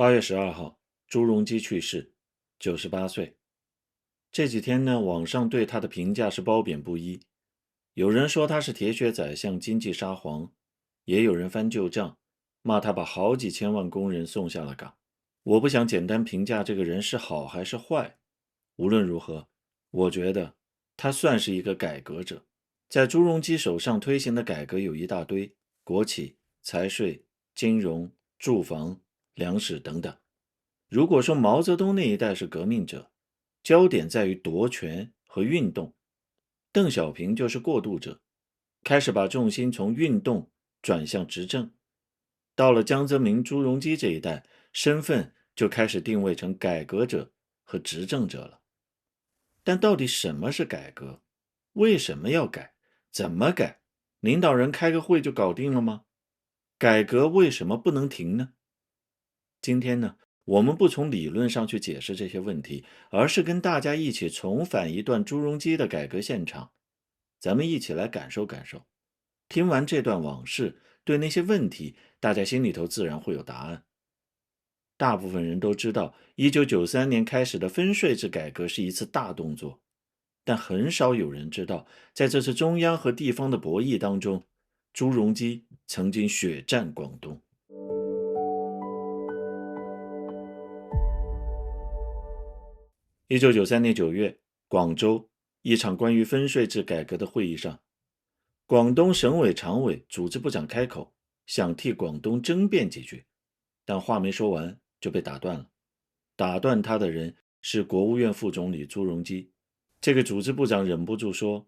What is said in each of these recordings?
8月12号，朱镕基去世，98岁。这几天呢，网上对他的评价是褒贬不一。有人说他是铁血宰相、经济沙皇，也有人翻旧账，骂他把好几千万工人送下了岗。我不想简单评价这个人是好还是坏，无论如何，我觉得他算是一个改革者。在朱镕基手上推行的改革有一大堆：国企、财税、金融、住房、粮食等等。如果说毛泽东那一代是革命者，焦点在于夺权和运动，邓小平就是过渡者，开始把重心从运动转向执政。到了江泽民、朱镕基这一代，身份就开始定位成改革者和执政者了。但到底什么是改革？为什么要改？怎么改？领导人开个会就搞定了吗？改革为什么不能停呢？今天呢，我们不从理论上去解释这些问题，而是跟大家一起重返一段朱镕基的改革现场，咱们一起来感受感受。听完这段往事，对那些问题，大家心里头自然会有答案。大部分人都知道，1993年开始的分税制改革是一次大动作，但很少有人知道，在这次中央和地方的博弈当中，朱镕基曾经血战广东。1993年9月，广州一场关于分税制改革的会议上，广东省委常委、组织部长开口，想替广东争辩几句，但话没说完就被打断了。打断他的人是国务院副总理朱镕基。这个组织部长忍不住说：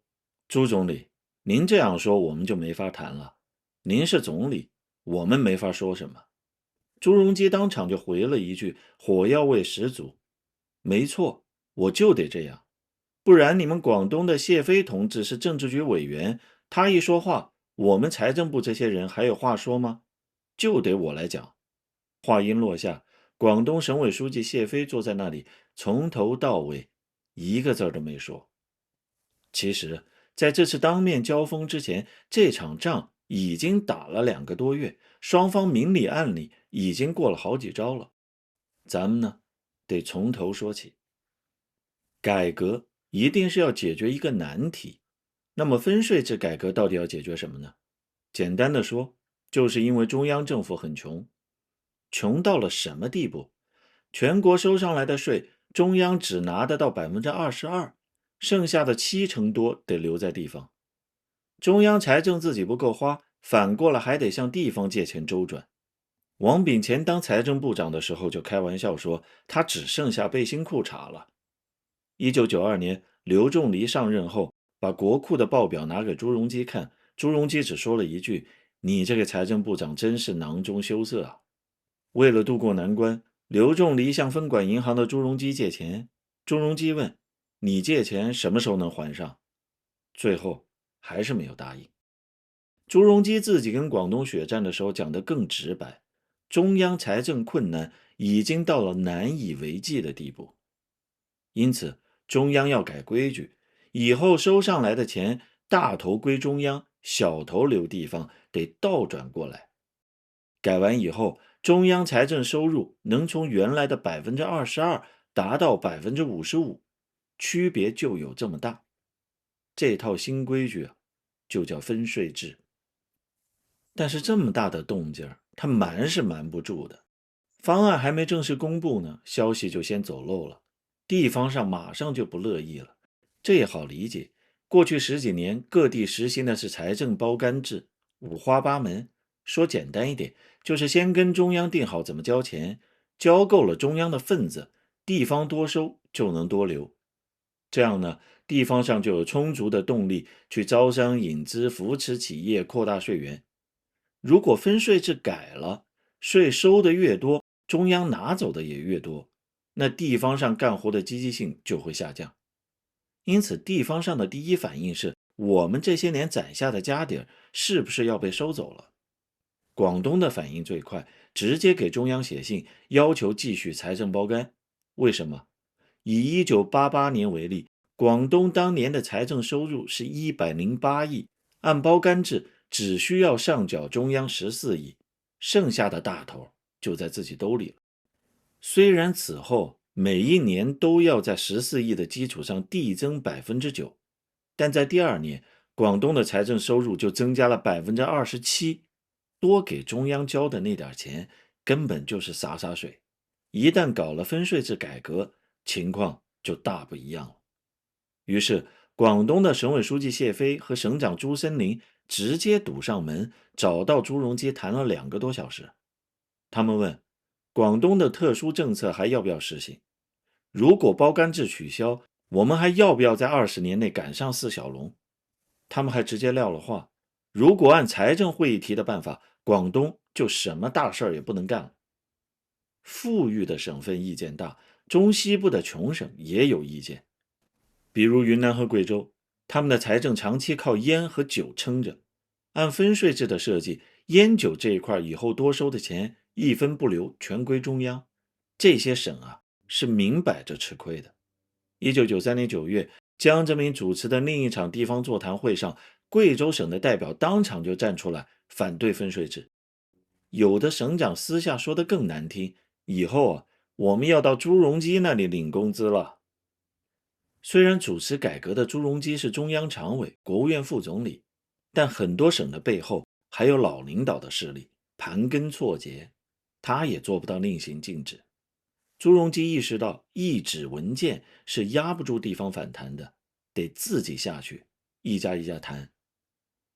朱总理，您这样说我们就没法谈了。您是总理，我们没法说什么。朱镕基当场就回了一句，火药味十足：没错，我就得这样，不然你们广东的谢飞同志是政治局委员，他一说话，我们财政部这些人还有话说吗？就得我来讲。话音落下，广东省委书记谢飞坐在那里，从头到尾一个字都没说。其实，在这次当面交锋之前，这场仗已经打了2个多月，双方明里暗里已经过了好几招了。咱们呢，得从头说起。改革一定是要解决一个难题，那么分税制改革到底要解决什么呢？简单的说，就是因为中央政府很穷，穷到了什么地步？全国收上来的税，中央只拿得到22%，剩下的70%多得留在地方。中央财政自己不够花，反过来还得向地方借钱周转。王炳乾当财政部长的时候就开玩笑说，他只剩下背心裤衩了。1992年，刘仲藜上任后，把国库的报表拿给朱镕基看，朱镕基只说了一句：你这个财政部长真是囊中羞涩啊。为了渡过难关，刘仲藜向分管银行的朱镕基借钱。朱镕基问：你借钱什么时候能还上？最后还是没有答应。朱镕基自己跟广东血战的时候讲得更直白，中央财政困难已经到了难以为继的地步。因此，中央要改规矩，以后收上来的钱大头归中央，小头留地方，得倒转过来。改完以后，中央财政收入能从原来的22%达到55%，区别就有这么大。这套新规矩就叫分税制。但是这么大的动静，他瞒是瞒不住的。方案还没正式公布呢，消息就先走漏了，地方上马上就不乐意了。这也好理解，过去10几年各地实行的是财政包干制，五花八门。说简单一点，就是先跟中央定好怎么交钱，交够了中央的份子，地方多收就能多留。这样呢，地方上就有充足的动力去招商引资、扶持企业、扩大税源。如果分税制改了，税收的越多，中央拿走的也越多，那地方上干活的积极性就会下降。因此，地方上的第一反应是，我们这些年攒下的家底儿是不是要被收走了？广东的反应最快，直接给中央写信，要求继续财政包干。为什么？以1988年为例，广东当年的财政收入是108亿，按包干制只需要上缴中央14亿，剩下的大头就在自己兜里了。虽然此后每一年都要在14亿的基础上递增9%，但在第二年，广东的财政收入就增加了27%，多给中央交的那点钱根本就是洒洒水。一旦搞了分税制改革，情况就大不一样了。于是，广东的省委书记谢飞和省长朱森林直接堵上门，找到朱镕基谈了2个多小时。他们问，广东的特殊政策还要不要实行？如果包干制取消，我们还要不要在20年内赶上4小龙？他们还直接撂了话，如果按财政会议提的办法，广东就什么大事儿也不能干了。富裕的省份意见大，中西部的穷省也有意见。比如云南和贵州，他们的财政长期靠烟和酒撑着。按分税制的设计，烟酒这一块以后多收的钱一分不留，全归中央。这些省是明摆着吃亏的。1993年9月，江泽民主持的另一场地方座谈会上，贵州省的代表当场就站出来反对分税制。有的省长私下说的更难听，以后我们要到朱镕基那里领工资了。虽然主持改革的朱镕基是中央常委、国务院副总理，但很多省的背后还有老领导的势力，盘根错节，他也做不到令行禁止。朱镕基意识到一纸文件是压不住地方反弹的，得自己下去，一家一家谈。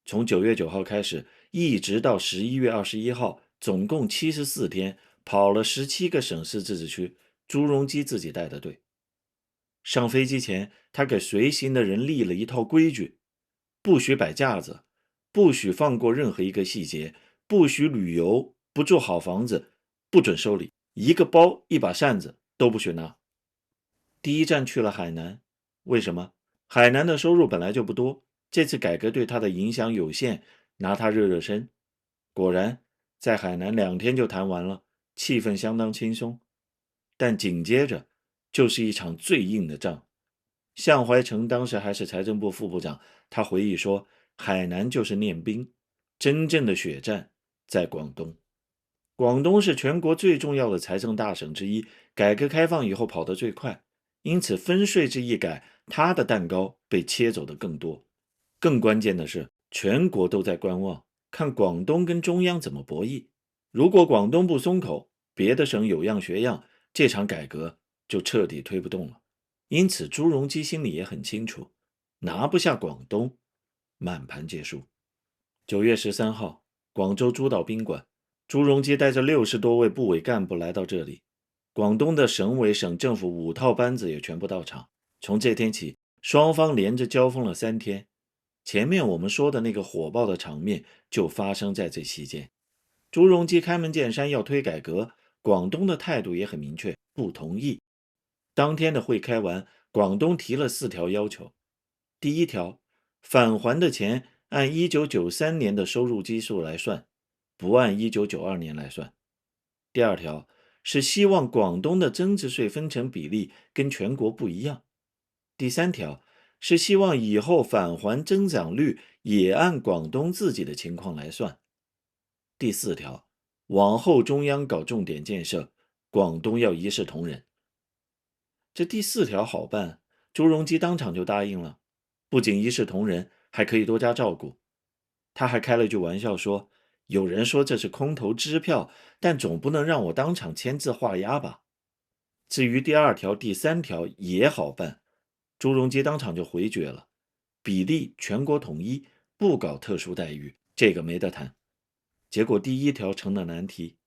从9月9号开始，一直到11月21号，总共74天，跑了17个省市自治区，朱镕基自己带的队。上飞机前，他给随行的人立了一套规矩：不许摆架子，不许放过任何一个细节，不许旅游，不住好房子，不准收礼，一个包一把扇子都不许拿。第一站去了海南，为什么？海南的收入本来就不多，这次改革对他的影响有限，拿他热热身。果然，在海南2天就谈完了，气氛相当轻松。但紧接着就是一场最硬的仗。向怀成当时还是财政部副部长，他回忆说，海南就是练兵，真正的血战在广东。广东是全国最重要的财政大省之一，改革开放以后跑得最快，因此分税制一改，他的蛋糕被切走的更多。更关键的是，全国都在观望，看广东跟中央怎么博弈。如果广东不松口，别的省有样学样，这场改革就彻底推不动了。因此朱镕基心里也很清楚，拿不下广东，满盘皆输。9月13号，广州珠岛宾馆，朱镕基带着60多位部委干部来到这里，广东的省委省政府5套班子也全部到场。从这天起，双方连着交锋了3天。前面我们说的那个火爆的场面就发生在这期间。朱镕基开门见山要推改革，广东的态度也很明确，不同意。当天的会开完，广东提了4条要求。第一条，返还的钱按1993年的收入基数来算，不按1992年来算。第二条是希望广东的增值税分成比例跟全国不一样。第三条是希望以后返还增长率也按广东自己的情况来算。第4条，往后中央搞重点建设，广东要一视同仁。这第4条好办，朱镕基当场就答应了，不仅一视同仁，还可以多加照顾。他还开了句玩笑说，有人说这是空头支票，但总不能让我当场签字画押吧。至于第2条、第3条也好办，朱镕基当场就回绝了，比例全国统一，不搞特殊待遇，这个没得谈。结果第1条成了难题，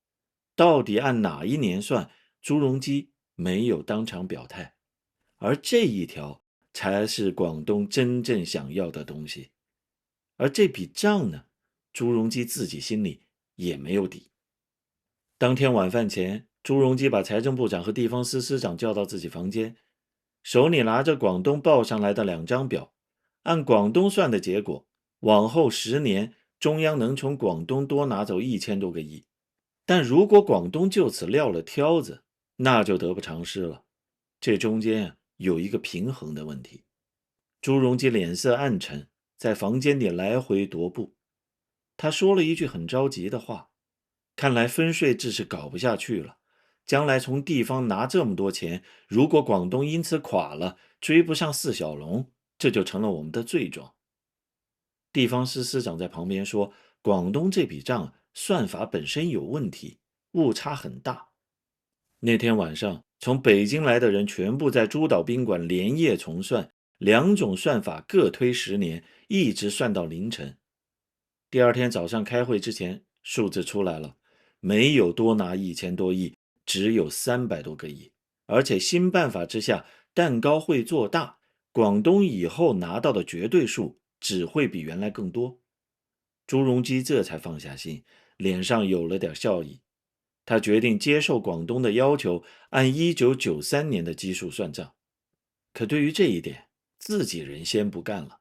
到底按哪一年算，朱镕基没有当场表态，而这一条才是广东真正想要的东西。而这笔账呢，朱镕基自己心里也没有底。当天晚饭前，朱镕基把财政部长和地方司司长叫到自己房间，手里拿着广东报上来的2张表，按广东算的结果，往后10年中央能从广东多拿走1000多个亿。但如果广东就此撂了挑子，那就得不偿失了。这中间有一个平衡的问题。朱镕基脸色暗沉，在房间里来回踱步。他说了一句很着急的话，看来分税制是搞不下去了，将来从地方拿这么多钱，如果广东因此垮了，追不上四小龙，这就成了我们的罪状。地方司司长在旁边说，广东这笔账算法本身有问题，误差很大。那天晚上，从北京来的人全部在珠岛宾馆连夜重算，两种算法各推10年，一直算到凌晨。第二天早上开会之前，数字出来了，没有多拿1000多亿，只有300多个亿。而且新办法之下，蛋糕会做大，广东以后拿到的绝对数只会比原来更多。朱镕基这才放下心，脸上有了点笑意。他决定接受广东的要求，按1993年的基数算账。可对于这一点，自己人先不干了。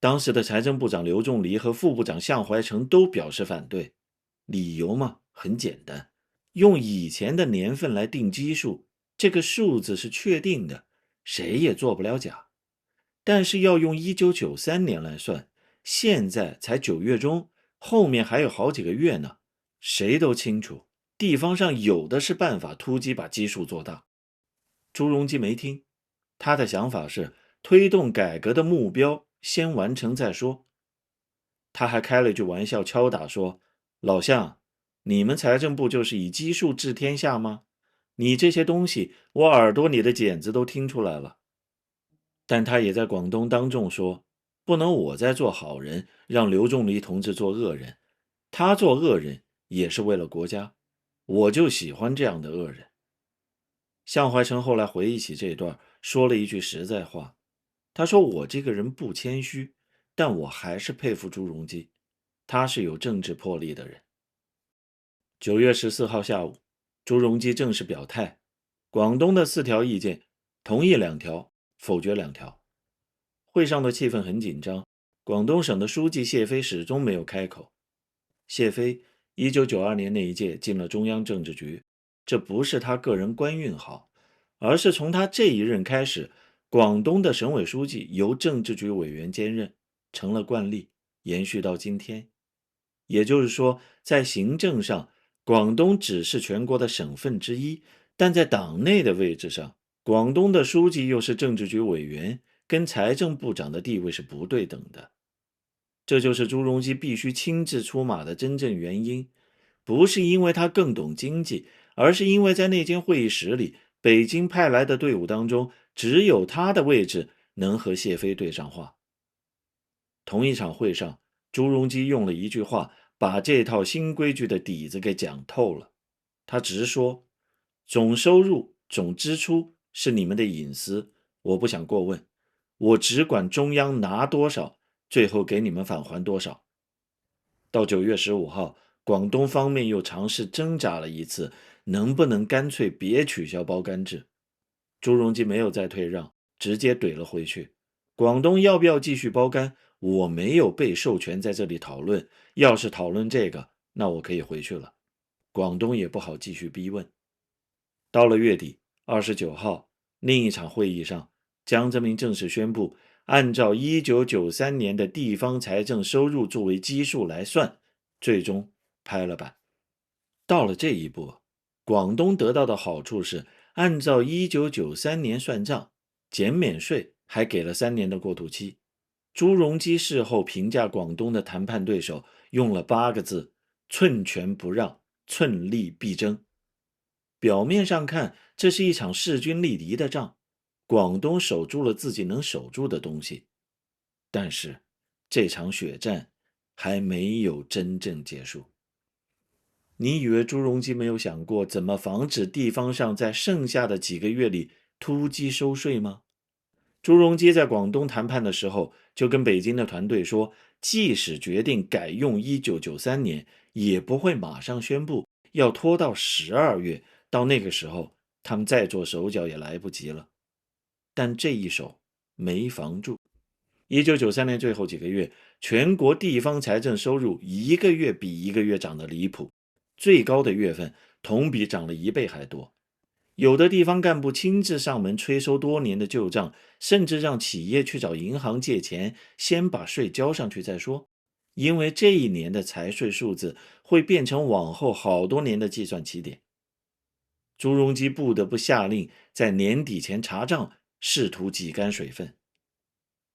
当时的财政部长刘仲藜和副部长向怀成都表示反对，理由嘛，很简单，用以前的年份来定基数，这个数字是确定的，谁也做不了假。但是要用1993年来算，现在才9月中，后面还有好几个月呢，谁都清楚，地方上有的是办法突击把基数做大。朱镕基没听，他的想法是推动改革的目标先完成再说。他还开了句玩笑敲打说，老向，你们财政部就是以基数治天下吗？你这些东西我耳朵里的茧子都听出来了。但他也在广东当众说，不能我在做好人，让刘仲藜同志做恶人，他做恶人也是为了国家，我就喜欢这样的恶人。向怀成后来回忆起这段，说了一句实在话，他说，我这个人不谦虚，但我还是佩服朱镕基，他是有政治魄力的人。9月14号下午，朱镕基正式表态，广东的4条意见，同意2条，否决2条。会上的气氛很紧张，广东省的书记谢飞始终没有开口。谢飞1992年那一届进了中央政治局，这不是他个人官运好，而是从他这一任开始，广东的省委书记由政治局委员兼任，成了惯例，延续到今天。也就是说，在行政上，广东只是全国的省份之一，但在党内的位置上，广东的书记又是政治局委员，跟财政部长的地位是不对等的。这就是朱镕基必须亲自出马的真正原因，不是因为他更懂经济，而是因为在那间会议室里，北京派来的队伍当中，只有他的位置能和谢飞对上话。同一场会上，朱镕基用了一句话，把这套新规矩的底子给讲透了。他直说，总收入、总支出是你们的隐私，我不想过问，我只管中央拿多少，最后给你们返还多少。到9月15号，广东方面又尝试挣扎了一次，能不能干脆别取消包干制？朱镕基没有再退让，直接怼了回去。广东要不要继续包干？我没有被授权在这里讨论，要是讨论这个，那我可以回去了。广东也不好继续逼问。到了月底29号，另一场会议上，江泽民正式宣布，按照1993年的地方财政收入作为基数来算，最终拍了板。到了这一步，广东得到的好处是按照1993年算账，减免税，还给了3年的过渡期。朱镕基事后评价广东的谈判对手，用了8个字：寸权不让，寸利必争。表面上看，这是一场势均力敌的仗，广东守住了自己能守住的东西。但是，这场血战还没有真正结束。你以为朱镕基没有想过怎么防止地方上在剩下的几个月里突击收税吗？朱镕基在广东谈判的时候，就跟北京的团队说，即使决定改用1993年，也不会马上宣布，要拖到12月，到那个时候，他们再做手脚也来不及了。但这一手没防住。1993年最后几个月，全国地方财政收入一个月比一个月涨得离谱，最高的月份同比涨了1倍还多。有的地方干部亲自上门催收多年的旧账，甚至让企业去找银行借钱，先把税交上去再说，因为这一年的财税数字会变成往后好多年的计算起点。朱镕基不得不下令在年底前查账，试图挤干水分。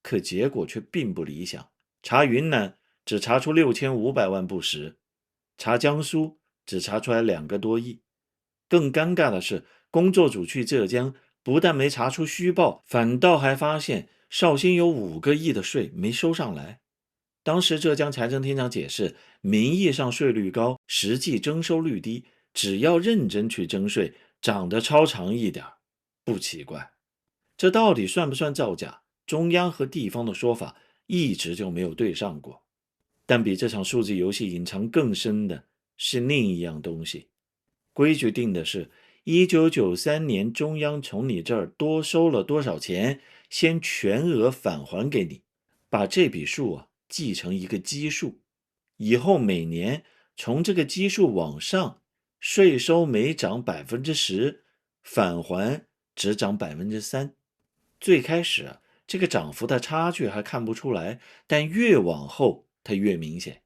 可结果却并不理想，查云南只查出6500万不实，查江苏只查出来2个多亿。更尴尬的是，工作组去浙江，不但没查出虚报，反倒还发现绍兴有5个亿的税没收上来。当时浙江财政厅长解释，名义上税率高，实际征收率低，只要认真去征税，长得超长一点不奇怪。这到底算不算造假？中央和地方的说法一直就没有对上过。但比这场数字游戏隐藏更深的是另一样东西。规矩定的是1993年中央从你这儿多收了多少钱，先全额返还给你，把这笔数记成一个基数，以后每年从这个基数往上，税收每涨 10%， 返还只涨 3%。 最开始这个涨幅的差距还看不出来，但越往后它越明显。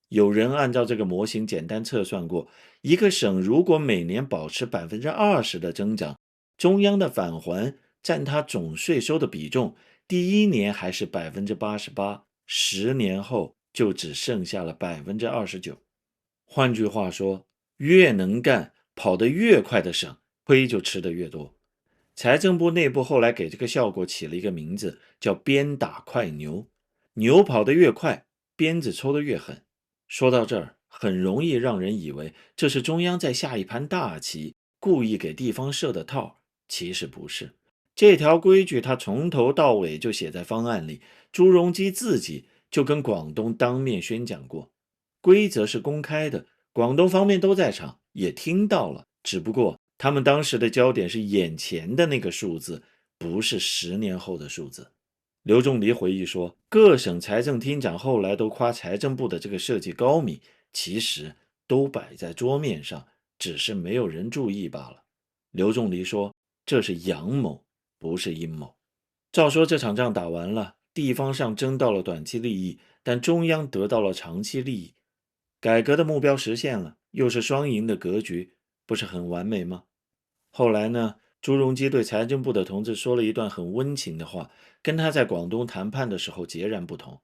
有人按照这个模型简单测算过，一个省如果每年保持 20% 的增长，中央的返还占它总税收的比重，第1年还是 88%，10年后就只剩下了 29%。 换句话说，越能干跑得越快的省，亏就吃得越多。财政部内部后来给这个效果起了一个名字，叫鞭打快牛。牛跑得越快，鞭子抽得越狠。说到这儿，很容易让人以为这是中央在下一盘大棋，故意给地方设的套。其实不是，这条规矩他从头到尾就写在方案里，朱镕基自己就跟广东当面宣讲过。规则是公开的，广东方面都在场，也听到了，只不过他们当时的焦点是眼前的那个数字，不是10年后的数字。刘仲藜回忆说，各省财政厅长后来都夸财政部的这个设计高明，其实都摆在桌面上，只是没有人注意罢了。刘仲藜说，这是阳谋，不是阴谋。照说这场仗打完了，地方上争到了短期利益，但中央得到了长期利益，改革的目标实现了，又是双赢的格局，不是很完美吗？后来呢，朱镕基对财政部的同志说了一段很温情的话，跟他在广东谈判的时候截然不同。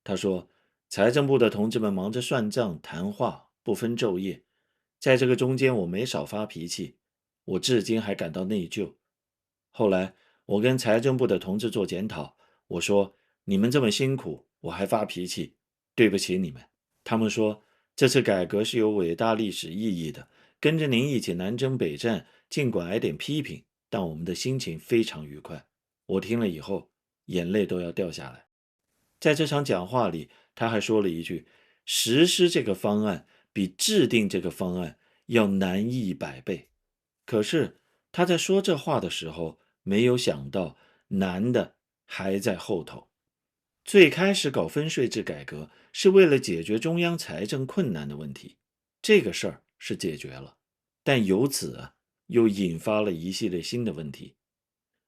他说，财政部的同志们忙着算账谈话，不分昼夜，在这个中间我没少发脾气，我至今还感到内疚。后来我跟财政部的同志做检讨，我说，你们这么辛苦，我还发脾气，对不起你们。他们说，这次改革是有伟大历史意义的，跟着您一起南征北战，尽管挨点批评，但我们的心情非常愉快。我听了以后，眼泪都要掉下来。在这场讲话里，他还说了一句，实施这个方案比制定这个方案要难100倍。可是他在说这话的时候，没有想到难的还在后头。最开始搞分税制改革是为了解决中央财政困难的问题，这个事儿是解决了，但由此又引发了一系列新的问题。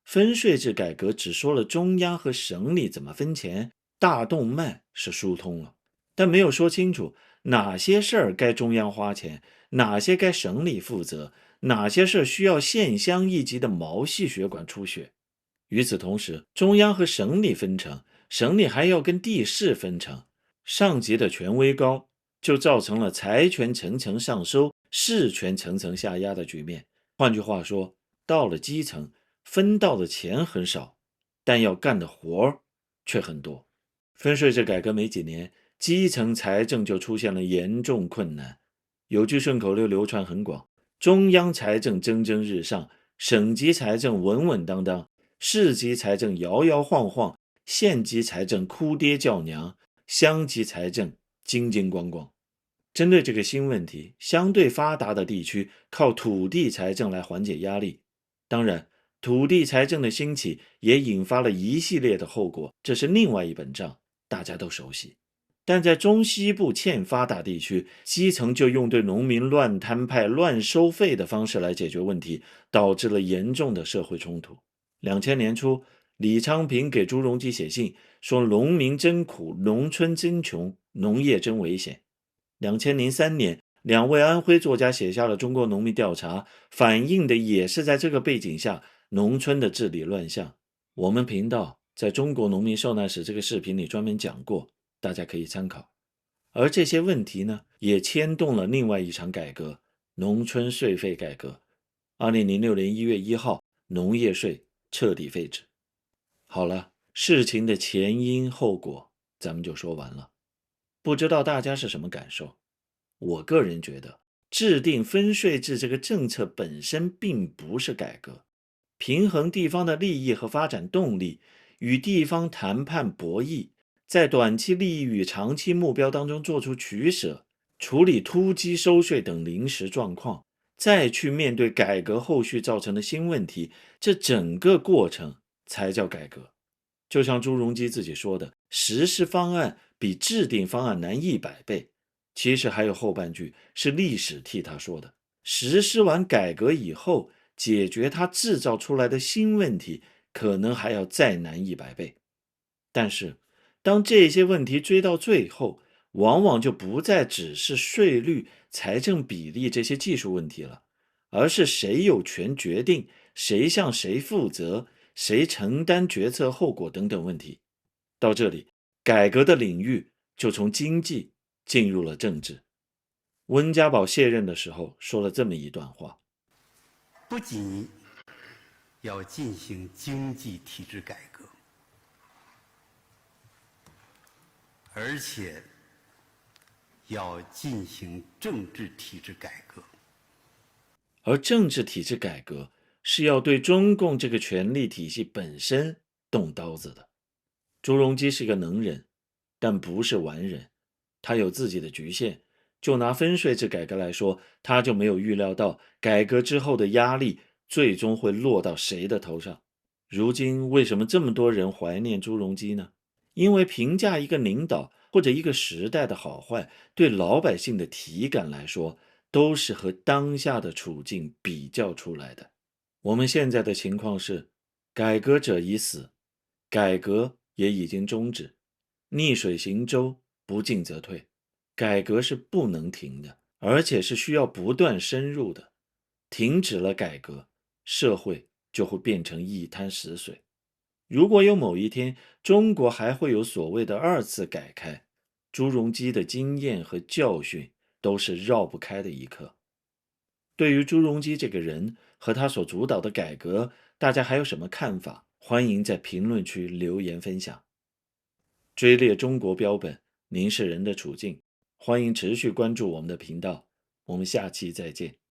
分税制改革只说了中央和省里怎么分钱，大动脉是疏通了，但没有说清楚哪些事儿该中央花钱，哪些该省里负责，哪些事儿需要县乡一级的毛细血管出血。与此同时，中央和省里分成，省里还要跟地市分成，上级的权威高，就造成了财权层层上收，事权层层下压的局面。换句话说，到了基层，分到的钱很少，但要干的活却很多。分税制改革没几年，基层财政就出现了严重困难。有句顺口溜流传很广，中央财政蒸蒸日上，省级财政稳稳当当，市级财政摇摇晃晃，县级财政哭爹叫娘，乡级财政金金光光。针对这个新问题，相对发达的地区靠土地财政来缓解压力。当然，土地财政的兴起也引发了一系列的后果，这是另外一本账，大家都熟悉。但在中西部欠发达地区，基层就用对农民乱摊派、乱收费的方式来解决问题，导致了严重的社会冲突。2000年初，李昌平给朱镕基写信说，农民真苦，农村真穷，农业真危险。2003年，两位安徽作家写下了《中国农民调查》，反映的也是在这个背景下农村的治理乱象。我们频道在中国农民受难史这个视频里专门讲过，大家可以参考。而这些问题呢，也牵动了另外一场改革——农村税费改革。2006年1月1号，农业税彻底废止。好了，事情的前因后果咱们就说完了。不知道大家是什么感受？我个人觉得，制定分税制这个政策本身并不是改革，平衡地方的利益和发展动力，与地方谈判博弈，在短期利益与长期目标当中做出取舍，处理突击收税等临时状况，再去面对改革后续造成的新问题，这整个过程才叫改革。就像朱镕基自己说的，实施方案比制定方案难100倍。其实还有后半句是历史替他说的，实施完改革以后，解决他制造出来的新问题，可能还要再难100倍。但是当这些问题追到最后，往往就不再只是税率、财政比例这些技术问题了，而是谁有权决定，谁向谁负责，谁承担决策后果等等问题。到这里，改革的领域就从经济进入了政治。温家宝卸任的时候说了这么一段话：不仅要进行经济体制改革，而且要进行政治体制改革。而政治体制改革是要对中共这个权力体系本身动刀子的。朱镕基是个能人，但不是完人，他有自己的局限。就拿分税制改革来说，他就没有预料到改革之后的压力最终会落到谁的头上。如今为什么这么多人怀念朱镕基呢？因为评价一个领导或者一个时代的好坏，对老百姓的体感来说，都是和当下的处境比较出来的。我们现在的情况是，改革者已死，改革也已经终止，逆水行舟，不进则退。改革是不能停的，而且是需要不断深入的。停止了改革，社会就会变成一滩死水。如果有某一天，中国还会有所谓的2次改开，朱镕基的经验和教训都是绕不开的一课。对于朱镕基这个人和他所主导的改革，大家还有什么看法？欢迎在评论区留言分享。追猎中国标本，凝视人的处境，欢迎持续关注我们的频道，我们下期再见。